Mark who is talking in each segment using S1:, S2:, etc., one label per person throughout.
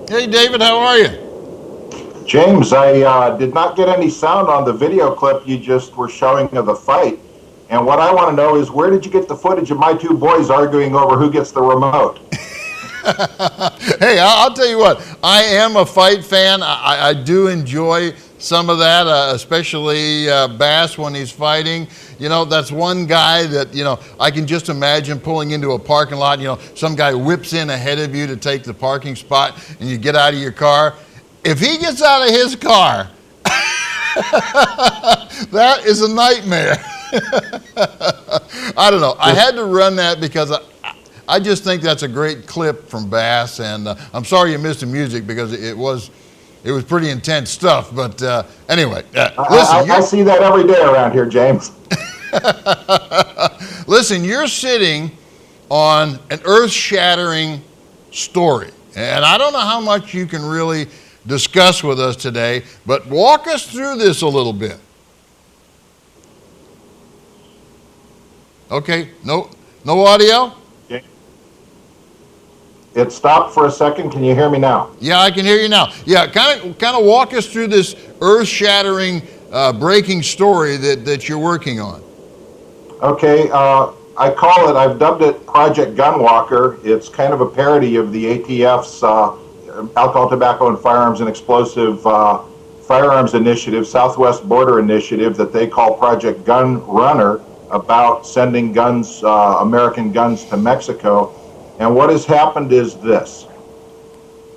S1: Hey, David, how are you?
S2: James, I did not get any sound on the video clip you just were showing of the fight. And what I want to know is, where did you get the footage of my two boys arguing over who gets the remote?
S1: Hey, I'll tell you what, I am a fight fan. I do enjoy some of that, especially Bass when he's fighting. You know, that's one guy that, I can just imagine pulling into a parking lot. Some guy whips in ahead of you to take the parking spot, and you get out of your car. If he gets out of his car, that is a nightmare. I don't know. I had to run that because I just think that's a great clip from Bass, and I'm sorry you missed the music because it was pretty intense stuff. But anyway, listen.
S2: I see that every day around here, James.
S1: Listen, you're sitting on an earth-shattering story, and I don't know how much you can really discuss with us today, but walk us through this a little bit. Okay, no audio?
S2: It stopped for a second. Can you hear me now?
S1: Yeah, I can hear you now. Yeah, kind of walk us through this earth-shattering, breaking story that you're working on.
S2: Okay, I've dubbed it Project Gunwalker. It's kind of a parody of the ATF's Alcohol, Tobacco, and Firearms and Explosive Firearms Initiative, Southwest Border Initiative, that they call Project Gun Runner, about sending guns, American guns, to Mexico. And what has happened is this.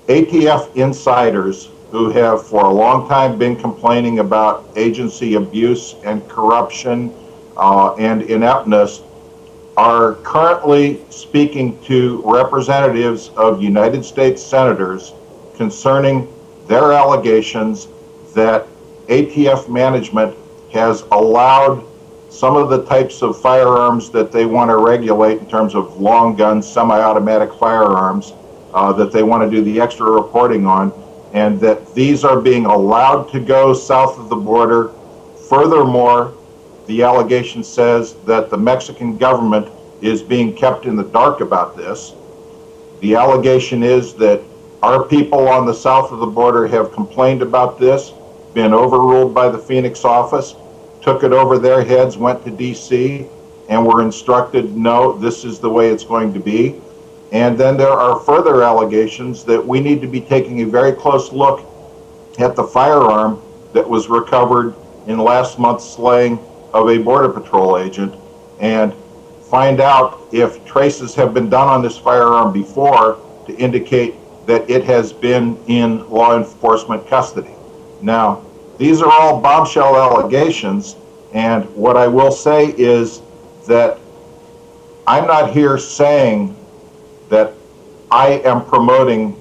S2: ATF insiders who have for a long time been complaining about agency abuse and corruption and ineptness are currently speaking to representatives of United States senators concerning their allegations that ATF management has allowed some of the types of firearms that they want to regulate in terms of long guns, semi-automatic firearms, that they want to do the extra reporting on, and that these are being allowed to go south of the border. Furthermore, the allegation says that the Mexican government is being kept in the dark about this. The allegation is that our people on the south of the border have complained about this, been overruled by the Phoenix office, took it over their heads, went to DC, and were instructed, no, this is the way it's going to be. And then there are further allegations that we need to be taking a very close look at the firearm that was recovered in last month's slaying of a Border Patrol agent, and find out if traces have been done on this firearm before to indicate that it has been in law enforcement custody. Now, these are all bombshell allegations, and what I will say is that I'm not here saying that I am promoting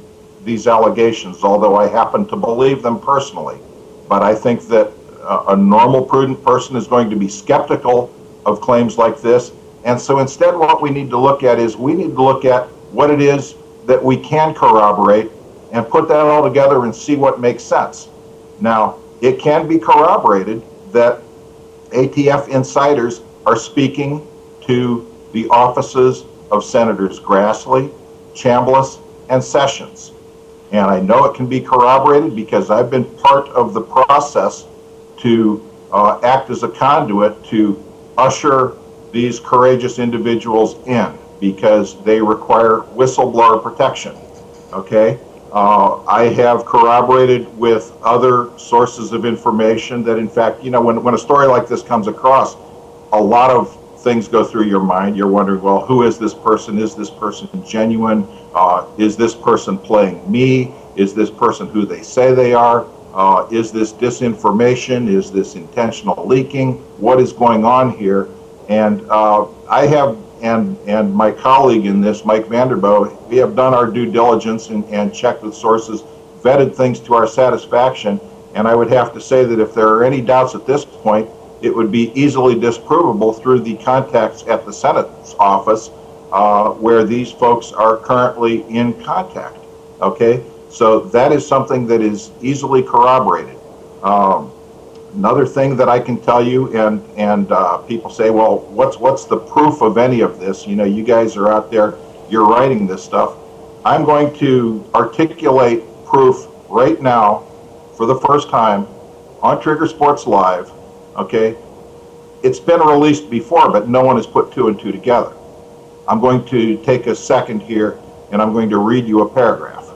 S2: these allegations, although I happen to believe them personally. But I think that a normal, prudent person is going to be skeptical of claims like this. And so instead, what we need to look at is we need to look at what it is that we can corroborate and put that all together and see what makes sense. Now, it can be corroborated that ATF insiders are speaking to the offices of Senators Grassley, Chambliss, and Sessions. And I know it can be corroborated because I've been part of the process to act as a conduit to usher these courageous individuals in, because they require whistleblower protection, okay? I have corroborated with other sources of information that, in fact, when a story like this comes across, a lot of things go through your mind. You're wondering, well, who is this person? Is this person genuine? Is this person playing me? Is this person who they say they are? Is this disinformation? Is this intentional leaking? What is going on here? And I have, and my colleague in this, Mike Vanderbo, we have done our due diligence and checked with sources, vetted things to our satisfaction. And I would have to say that if there are any doubts at this point, it would be easily disprovable through the contacts at the Senate's office where these folks are currently in contact. Okay, so that is something that is easily corroborated. Another thing that I can tell you, and people say, well, what's the proof of any of this? You guys are out there, you're writing this stuff. I'm going to articulate proof right now for the first time on Trigger Sports Live, okay? It's been released before, but no one has put two and two together. I'm going to take a second here, and I'm going to read you a paragraph.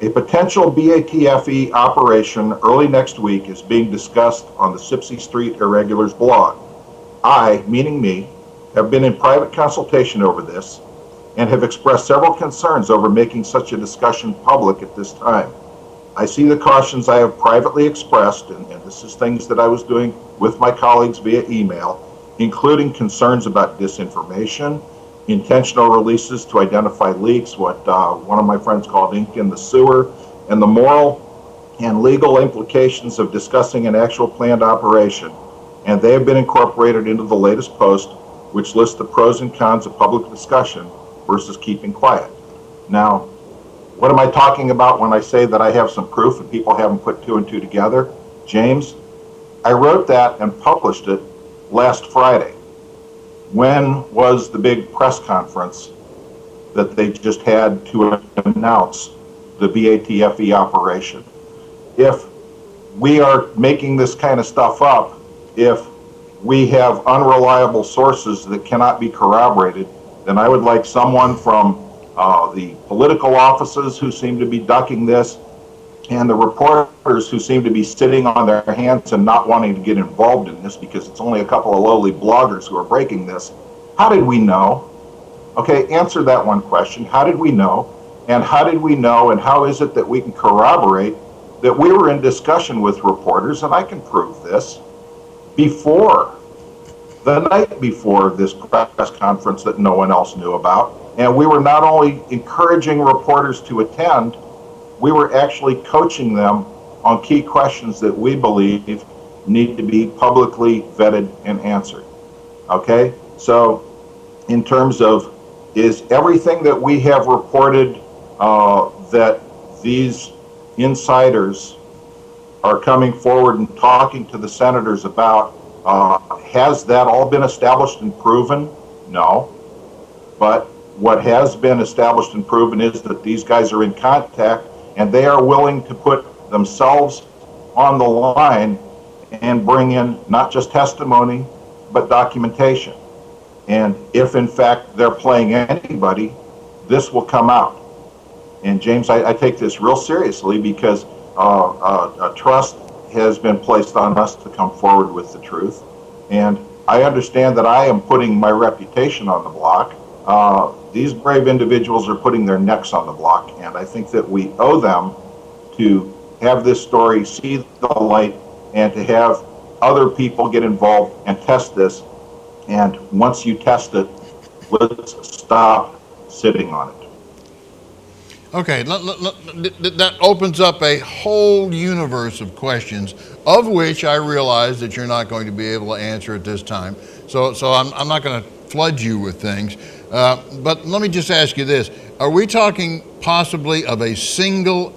S2: A potential BATFE operation early next week is being discussed on the Sipsey Street Irregulars blog. I, meaning me, have been in private consultation over this and have expressed several concerns over making such a discussion public at this time. I see the cautions I have privately expressed, and this is things that I was doing with my colleagues via email, including concerns about disinformation, intentional releases to identify leaks, what one of my friends called ink in the sewer, and the moral and legal implications of discussing an actual planned operation. And they have been incorporated into the latest post, which lists the pros and cons of public discussion versus keeping quiet. Now, what am I talking about when I say that I have some proof and people haven't put two and two together? James, I wrote that and published it last Friday. When was the big press conference that they just had to announce the BATFE operation? If we are making this kind of stuff up, if we have unreliable sources that cannot be corroborated, then I would like someone from the political offices who seem to be ducking this and the reporters who seem to be sitting on their hands and not wanting to get involved in this because it's only a couple of lowly bloggers who are breaking this. How did we know? Okay, answer that one question. How did we know? And how did we know, and how is it that we can corroborate that we were in discussion with reporters, and I can prove this, before, the night before this press conference that no one else knew about. And we were not only encouraging reporters to attend, we were actually coaching them on key questions that we believe need to be publicly vetted and answered. Okay? So, in terms of, is everything that we have reported that these insiders are coming forward and talking to the senators about, has that all been established and proven? No. But what has been established and proven is that these guys are in contact and they are willing to put themselves on the line and bring in not just testimony, but documentation. And if in fact they're playing anybody, this will come out. And James, I take this real seriously because a trust has been placed on us to come forward with the truth. And I understand that I am putting my reputation on the block. These brave individuals are putting their necks on the block, and I think that we owe them to have this story see the light and to have other people get involved and test this. And once you test it, let's stop sitting on it.
S1: Okay, that opens up a whole universe of questions, of which I realize that you're not going to be able to answer at this time. So I'm not going to flood you with things. But let me just ask you this. Are we talking possibly of a single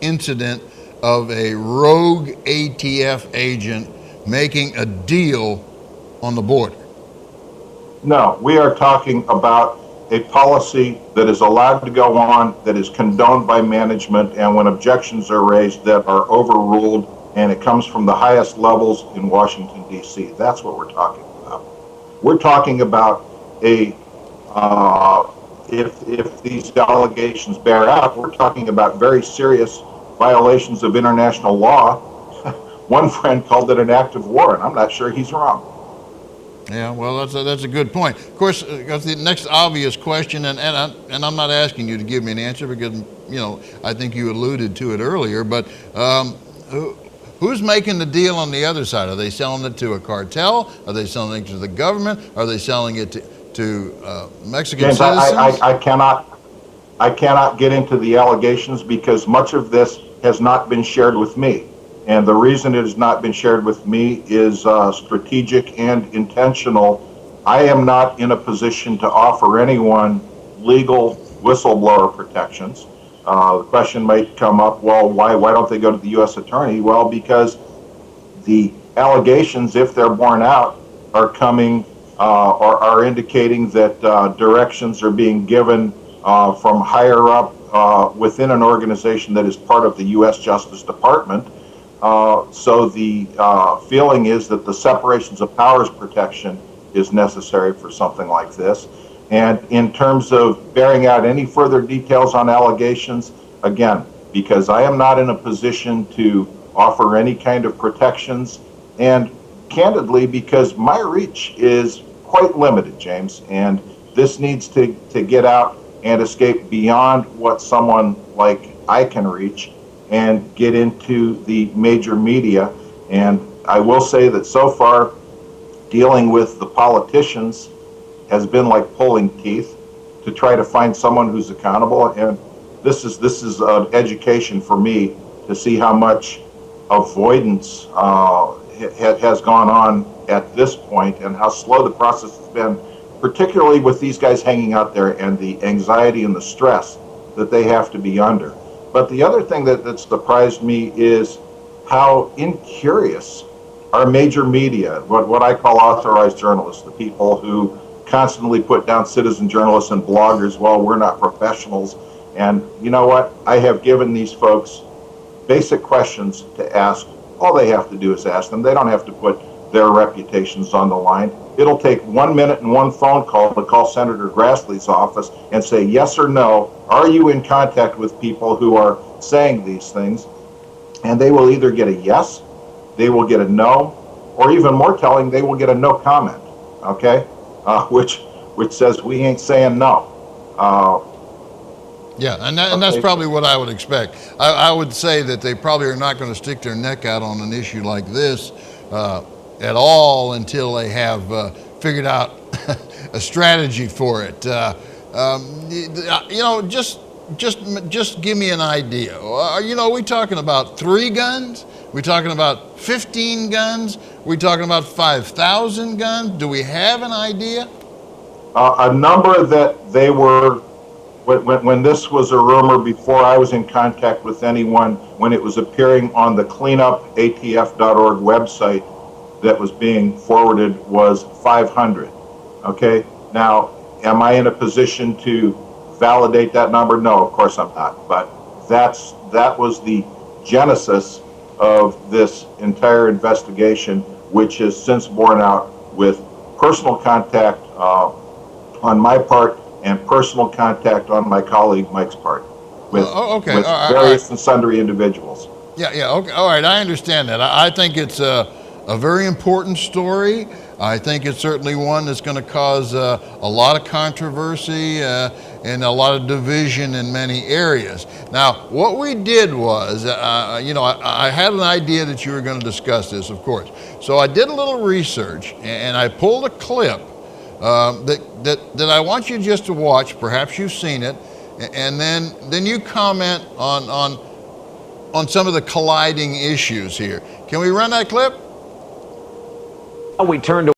S1: incident of a rogue ATF agent making a deal on the border?
S2: No, we are talking about a policy that is allowed to go on, that is condoned by management, and when objections are raised, that are overruled, and it comes from the highest levels in Washington, D.C. That's what we're talking about. We're talking about a, if these allegations bear out, we're talking about very serious violations of international law. One friend called it an act of war, and I'm not sure he's wrong.
S1: Yeah, well, that's a good point. Of course, the next obvious question, and I'm not asking you to give me an answer because, you know, I think you alluded to it earlier, but who's making the deal on the other side? Are they selling it to a cartel? Are they selling it to the government? Are they selling it to Mexican
S2: James,
S1: citizens?
S2: I cannot get into the allegations because much of this has not been shared with me. And the reason it has not been shared with me is strategic and intentional. I am not in a position to offer anyone legal whistleblower protections. The question might come up, well, why don't they go to the U.S. Attorney? Well, because the allegations, if they're borne out, are coming or are indicating that directions are being given from higher up within an organization that is part of the U.S. Justice Department. So the feeling is that the separations of powers protection is necessary for something like this. And in terms of bearing out any further details on allegations, again, because I am not in a position to offer any kind of protections, and candidly, because my reach is quite limited, James, and this needs to get out and escape beyond what someone like I can reach and get into the major media. And I will say that so far, dealing with the politicians has been like pulling teeth to try to find someone who's accountable. And this is an education for me to see how much avoidance has gone on at this point and how slow the process has been, particularly with these guys hanging out there and the anxiety and the stress that they have to be under. But the other thing that surprised me is how incurious our major media, what I call authorized journalists, the people who constantly put down citizen journalists and bloggers, well, we're not professionals. And you know what? I have given these folks basic questions to ask. All they have to do is ask them. They don't have to put their reputations on the line. It'll take 1 minute and one phone call to call Senator Grassley's office and say yes or no, are you in contact with people who are saying these things? And they will either get a yes, they will get a no, or even more telling, they will get a no comment, okay? Which says we ain't saying no.
S1: Yeah, and that's probably what I would expect. I would say that they probably are not going to stick their neck out on an issue like this at all until they have figured out a strategy for it. You know, just give me an idea. You know, are we talking about 3 guns? We talking about 15 guns? We talking about 5,000 guns? Do we have an idea?
S2: A number that they were, when this was a rumor before I was in contact with anyone, when it was appearing on the cleanupatf.org website that was being forwarded, was 500. Okay, now am I in a position to validate that number? No, of course I'm not. But that was the genesis of this entire investigation, which has since borne out with personal contact on my part and personal contact on my colleague Mike's part with,
S1: okay.
S2: with various and sundry individuals.
S1: Yeah, okay, all right, I understand that. I think it's a very important story. I think it's certainly one that's going to cause a lot of controversy and a lot of division in many areas. Now, what we did was, you know, I had an idea that you were going to discuss this, of course. So I did a little research and I pulled a clip that I want you just to watch. Perhaps you've seen it, and then you comment on some of the colliding issues here. Can we run that clip?
S3: We turn to